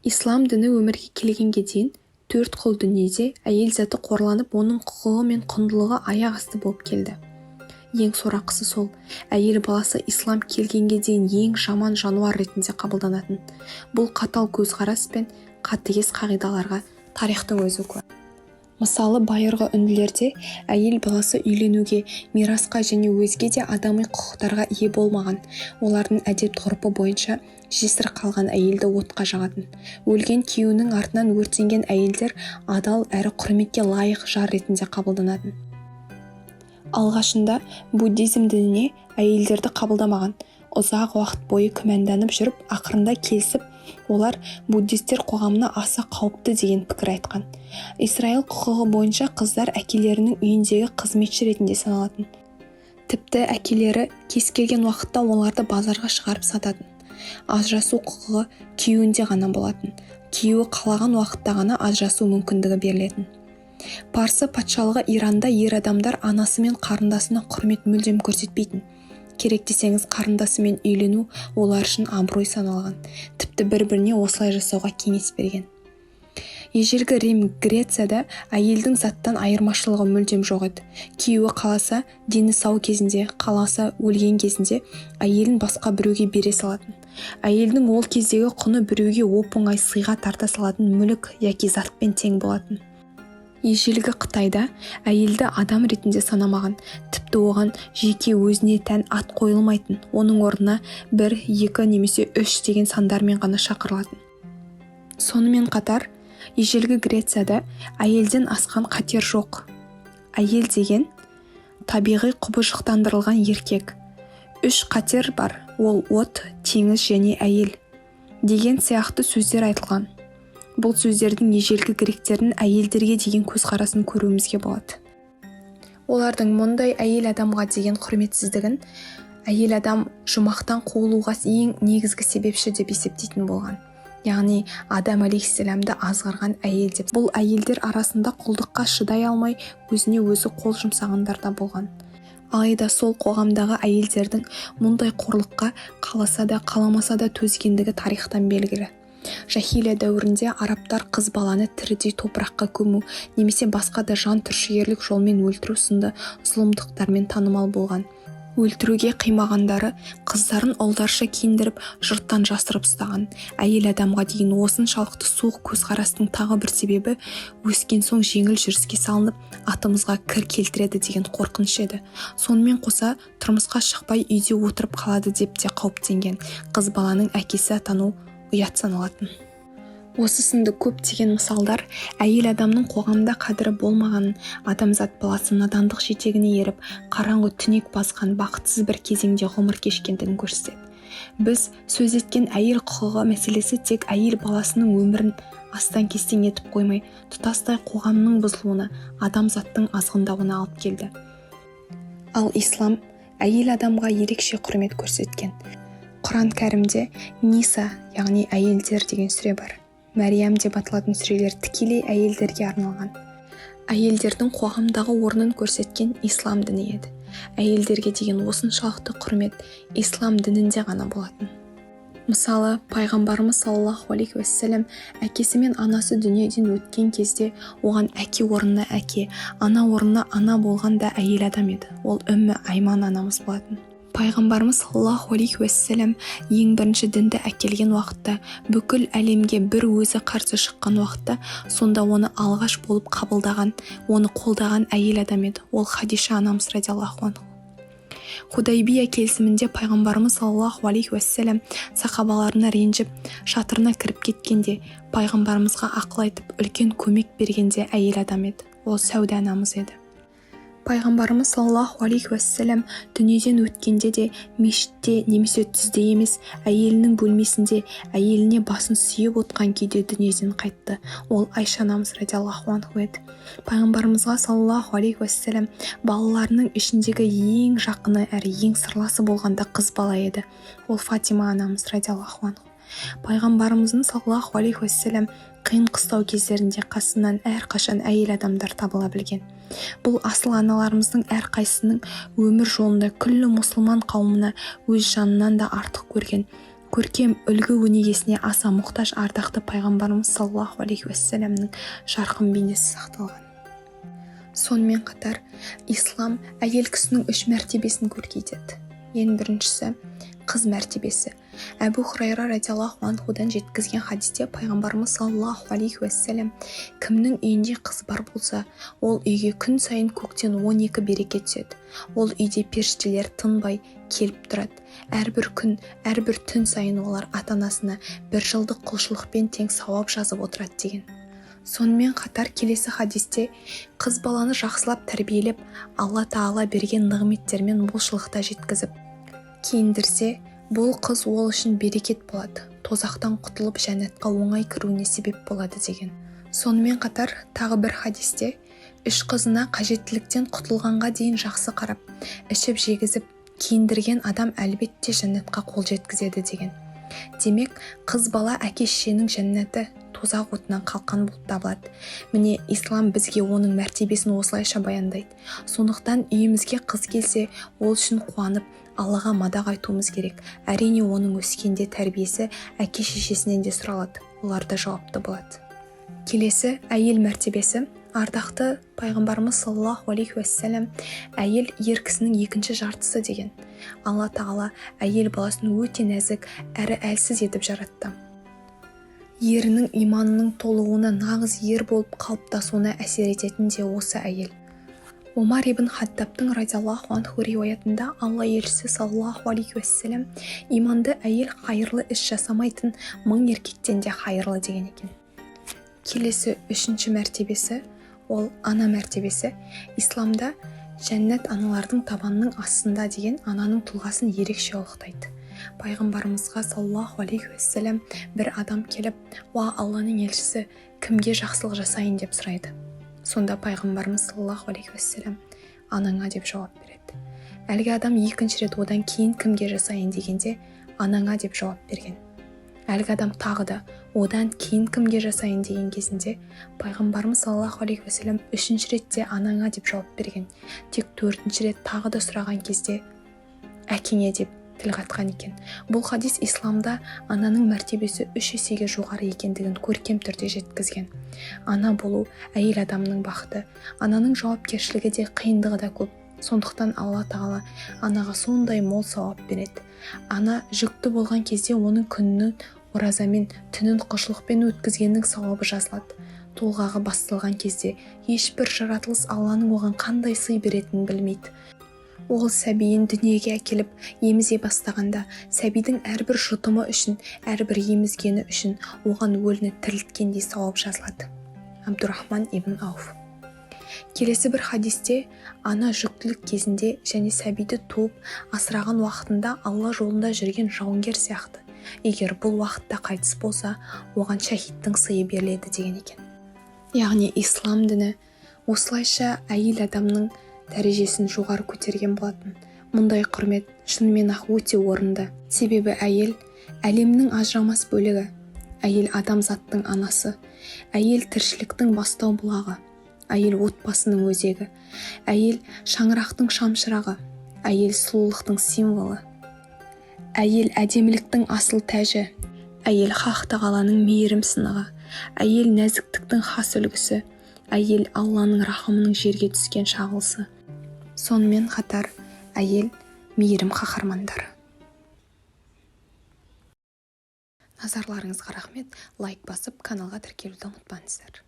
Ислам діні өмірге келгенге дейін 4 құл дүниеде әйел заты қорланып, оның құқығы мен құндылығы аяқ асты болып келді. Ең сорақысы сол, әйел баласы ислам келгенге дейін ең жаман жануар ретінде қабылданатын. Бұл қатал көзқарас пен қатыгез қағидаларға тарихтың өзі куә. Мысалы, байырғы үнділерде әйел баласы үйленуге, мирасқа және өзге де адами құқықтарға ие болмаған. Олардың әдет-ғұрпы бойынша жесір қалған әйелді отқа жағатын. Өлген күйеуінің артынан өртенген әйелдер адал әрі құрметке лайық жар ретінде қабылданатын. Алғашында буддизм дініне әйелдерді қабылдамаған. Ұзақ уақыт бойы күмәнданып жүріп, ақырында келісіп, олар буддистер қоғамына аса қауіпті деген пікір айтқан. Исраил құқығы бойынша қыздар әкелерінің үйіндегі қызметші ретінде саналатын. Тіпті әкелері кез келген уақытта оларды базарға шығарып сататын. Ажырасу құқығы күйеуінде ғана болатын. Күйеуі қалаған уақытта ғана ажырасу мүмкіндігі берілетін. Парсы патшалығы Иранда ер адамдар анасы мен қарындасына құрмет мүлдем көрсетпейтін. Керек десеңіз, қарындасымен үйлену олар үшін абырой саналған. Тіпті бір-біріне осылай жасауға кеңес берген. Ежелгі Рим, Грецияда әйелдің заттан айырмашылығы мүлдем жоқ еді. Күйеуі қаласа, дені сау кезінде, қаласа өлген кезінде әйелін басқа біреуге бере салатын. Әйелдің ол кездегі құны біреуге оп-оңай сыйға тарта салатын мүлік яки затпен тең болатын. Ежелгі Қытайда әйелді адам ретінде санамаған, тіпті оған жеке өзіне тән ат қойылмайтын, оның орнына 1, 2 немесе 3 деген сандармен ғана шақырылатын. Сонымен қатар, ежелгі Грецияда әйелден асқан қатер жоқ. Әйел деген табиғи құбыжықтандырылған еркек. 3 қатер бар, ол от, теңіз және әйел деген сияқты сөздер айтылған. Бұл сөздердің ежелгі гректердің әйелдерге деген көзқарасын көруімізге болады. Олардың мұндай әйел адамға деген құрметсіздігін әйел адам жұмақтан қуылуға ең негізгі себепші деп есептейтін болған. Яғни Адам алейхиссаламды азғырған әйел деп. Бұл әйелдер арасында құлдыққа шыдай алмай өзіне өзі қол жұмсағандар да болған. Алайда сол қоғамдағы әйелдердің мұндай қорлыққа қаласа да қаламаса да төзгендігі тарихтан белгілі. Жахилия дәуірінде арабтар қыз баланы тірідей топыраққа көму немесе басқа да жан түршігерлік жолмен өлтіру сынды зұлымдықтармен танымал болған. Өлтіруге қимағандары қыздарын ұлдарша киіндіріп, жұрттан жасырып ұстаған. Әйел адамға деген осыншалықты суық көзқарастың тағы бір себебі өскен соң жеңіл жүріске салынып, атымызға кір келтіреді деген қорқыныш еді. Сонымен қоса, тұрмысқа шықпай үйде отырып қалады деп те қауіптенген. Қыз баланың әкесі атану ұят саналатын. Осы сынды көптеген мысалдар әйел адамның қоғамда қадірі болмағанын, адамзат баласы надандық жетегіне еріп, қараңғы түнек басқан бақытсыз бір кезеңде ғұмыр кешкендігін көрсетеді. Біз сөз еткен әйел құқығы мәселесі тек әйел баласының өмірін астан-кестен етіп қоймай, тұтастай қоғамның бұзылуына, адамзаттың азғындауына алып келді. Ал ислам әйел адамға ерекше құрмет көрсеткен. Құран кәрімде Ниса, яғни әйелдер деген сүре бар. Мәриям деп аталатын сүрелер тікелей әйелдерге арналған. Әйелдердің қоғамдағы орнын көрсеткен ислам діні еді. Әйелдерге деген осыншалықты құрмет ислам дінінде ғана болатын. Мысалы, пайғамбарымыз саллаллаху алейхи уассалам әкесі мен анасы дүниеден өткен кезде оған әке орнына әке, ана орнына ана болған да әйел адам еді. Ол Үммі Айман анамыз болатын. Пайғамбарымыз саллаллаху алейхи уассалам ең бірінші дінді әкелген уақытта, бүкіл әлемге бір өзі қарсы шыққан уақытта, сонда оны алғаш болып қабылдаған, оны қолдаған әйел адам еді. Ол Хадиша анамыз радиаллаху анху. Худайбия келісімінде пайғамбарымыз саллаллаху алейхи уассалам сахабаларына ренжіп, шатырына кіріп кеткенде, пайғамбарымызға ақыл айтып, үлкен көмек бергенде әйел адам еді. Ол Сәуда анамыз еді. Пайғамбарымыз саллаллаху алейхи уассалам дүниеден өткенде де мешітте немесе түзде емес, әйелінің бөлмесінде әйеліне басын сүйіп отқан күйде дүниеден қайтты. Ол Айша анамыз радиаллаху анху еді. Пайғамбарымызға саллаллаху алейхи уассалам балаларының ішіндегі ең жақыны әрі ең сырласы болғанда қыз бала еді. Ол Фатима анамыз радиаллаху анху. Пайғамбарымыздың саллаллаху алейхи уассалам қиын қыстау кездерінде қасынан әрқашан әйел адамдар табыла білген. Бұл асыл аналарымыздың әрқайсының өмір жолында күллі мұсылман қауымына өз жанынан да артық көрген көркем үлгі өнегесіне аса мұқтаж ардақты пайғамбарымыз саллаллаху алейхи уассаламның жарқын бейнесі сақталған. Сонымен қатар, ислам әйел кісінің 3 мәртебесін көркейтеді. Ең біріншісі қыз мәртебесі. Әбу Хурайра радиаллаху анхудан жеткізген хадисте пайғамбарымыз саллаллаху алейхи уассалам, кімнің үйінде қыз бар болса, ол үйге күн сайын көктен 12 береке түседі. Ол үйде періштелер тынбай келіп тұрады. Әрбір күн, әрбір түн сайын олар ата-анасына 1 жылдық құлшылықпен тең сауап жазып отырады деген. Сонымен қатар келесі хадисте қыз баланы жақсылап тәрбиелеп, Алла Тағала берген нығметтермен молшылықта жеткізіп киіндірсе, бұл қыз ол үшін берекет болады, тозақтан құтылып жәннатқа оңай кіруіне себеп болады деген. Сонымен қатар тағы бір хадисте 3 қызына қажеттіліктен құтылғанға дейін жақсы қарап, ішіп жегізіп киіндірген адам әлбетте жәннатқа қол жеткізеді деген. Демек, қыз бала әке-шешенің жәннаты, тозақ отынан қалқан болып табылады. Міне, ислам бізге оның мәртебесін осылайша баяндайды. Сондықтан үйімізге қыз келсе, ол үшін қуанып, Аллаға мадақ айтуымыз керек. Әрине оның өскенде тәрбиесі әке-шешесінен де сұралады. Олар да жауапты болады. Келесі әйел мәртебесі. Ардақты пайғамбарымыз саллаллаху алейхи уассалам, әйел ер кісінің 2-ші жартысы деген. Алла Тағала әйел баласын өте нәзік әрі әлсіз етіп жаратты. Ерінің иманының толуына нағыз ер болып қалыптасуына әсер ететін де осы әйел. Омар ибн Хаттабтың радиаллаху анху риуаятында Алла елшісі саллаллаху алейхи уассалам, иманды әйел қайырлы іс жасамайтын 1000 еркектен де қайырлы деген екен. Келесі 3-ші мәртебесі ол ана мәртебесі. Исламда жәннат аналардың табанының астында деген ананың тұлғасын ерекше ұлықтайды. Пайғамбарымызға саллаллаху алейхи уассалам бір адам келіп, «Уа Алланың елшісі, кімге жақсылық жасайын?» деп сұрайды. Сонда пайғамбарымыз саллаллаху алейхи уассалам анаңа деп жауап береді. Әлгі адам 2-ші рет одан кейін кімге жасайын дегенде анаңа деп жауап берген. Әлгі адам тағы да одан кейін кімге жасайын деген кезінде пайғамбарымыз саллаллаху алейхи уассалам 3-ші ретте анаңа деп жауап берген. Тек 4-ші рет тағы да сұраған кезде әкеңе деп тіл қатқан екен. Бұл хадис исламда ананың мәртебесі 3 есеге жоғары екендігін көркем түрде жеткізген. Ана болу әйел адамның бақыты, ананың жауапкершілігі де қиындығы да көп. Сондықтан Алла Тағала анаға сондай мол сауап береді. Ана жүкті болған кезде оның күнін оразамен, түнін құлшылықпен өткізгеннің сауабы жазылады. Толғағы басталған кезде ешбір жаратылыс Алланың оған қандай сый беретінін білмейді. Ол сәбиін дүниеге әкеліп емізе бастағанда, сәбидің әрбір жұтымы үшін, әрбір емізгені үшін оған өліні тірілткендей сауап жазылады. Абдурахман ибн Ауф. Келесі бір хадисте ана жүктілік кезінде және сәбиді туып асыраған уақытында Алла жолында жүрген жауынгер сияқты. Егер бұл уақытта қайтыс болса, оған шахидтің сыйы беріледі деген екен. Яғни ислам діні осылайша әйел адамның дәрежесін жоғары көтерген болатын. Мұндай құрмет шынымен ақ өте орынды. Себебі әйел әлемнің ажырамас бөлігі. Әйел адамзаттың анасы. Әйел тіршіліктің бастау бұлағы. Әйел отбасының өзегі. Әйел шаңырақтың шамшырағы. Әйел сұлулықтың символы. Әйел әдеміліктің асыл тәжі. Әйел Хақ Тағаланың мейірім сынығы. Әйел нәзіктіктің хас үлгісі. Әйел Алланың рахымының жерге түскен шағылысы. Сонымен қатар әйел мейірім қаһармандары. Назарларыңызға рахмет. Лайк басып, каналға тіркелуді ұмытпаңыздар.